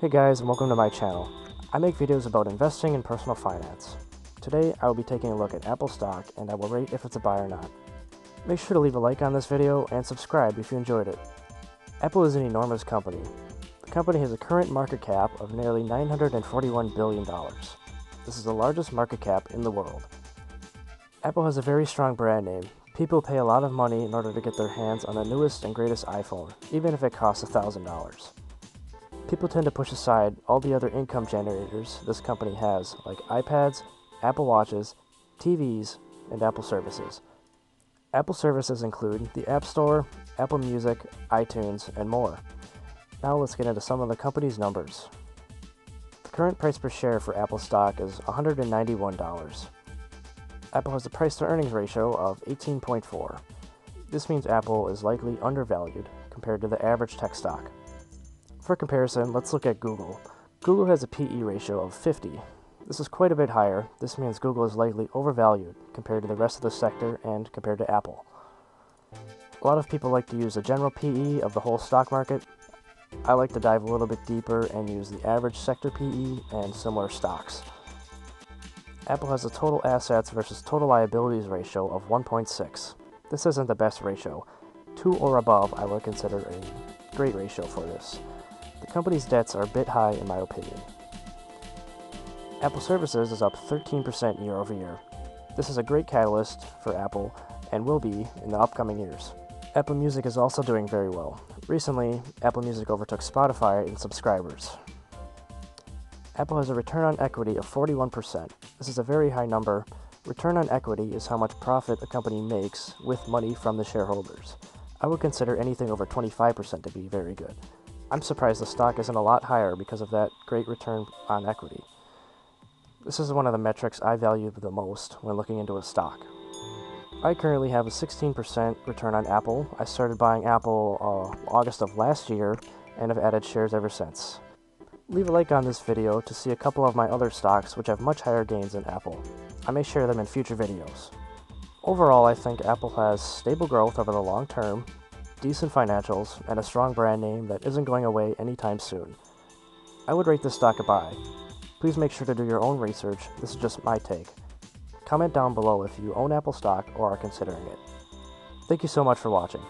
Hey guys, and welcome to my channel. I make videos about investing and personal finance. Today I will be taking a look at Apple stock and I will rate if it's a buy or not. Make sure to leave a like on this video and subscribe if you enjoyed it. Apple is an enormous company. The company has a current market cap of nearly $941 billion. This is the largest market cap in the world. Apple has a very strong brand name. People pay a lot of money in order to get their hands on the newest and greatest iPhone, even if it costs $1,000. People tend to push aside all the other income generators this company has, like iPads, Apple Watches, TVs, and Apple services. Apple services include the App Store, Apple Music, iTunes, and more. Now let's get into some of the company's numbers. The current price per share for Apple stock is $191. Apple has a price-to-earnings ratio of 18.4. This means Apple is likely undervalued compared to the average tech stock. For comparison, let's look at Google. Google has a PE ratio of 50. This is quite a bit higher. This means Google is likely overvalued compared to the rest of the sector and compared to Apple. A lot of people like to use the general PE of the whole stock market. I like to dive a little bit deeper and use the average sector PE and similar stocks. Apple has a total assets versus total liabilities ratio of 1.6. This isn't the best ratio. 2 or above I would consider a great ratio for this. The company's debts are a bit high in my opinion. Apple Services is up 13% year over year. This is a great catalyst for Apple and will be in the upcoming years. Apple Music is also doing very well. Recently, Apple Music overtook Spotify in subscribers. Apple has a return on equity of 41%. This is a very high number. Return on equity is how much profit a company makes with money from the shareholders. I would consider anything over 25% to be very good. I'm surprised the stock isn't a lot higher because of that great return on equity. This is one of the metrics I value the most when looking into a stock. I currently have a 16% return on Apple. I started buying Apple August of last year and have added shares ever since. Leave a like on this video to see a couple of my other stocks which have much higher gains than Apple. I may share them in future videos. Overall, I think Apple has stable growth over the long term, decent financials, and a strong brand name that isn't going away anytime soon. I would rate this stock a buy. Please make sure to do your own research. This is just my take. Comment down below if you own Apple stock or are considering it. Thank you so much for watching.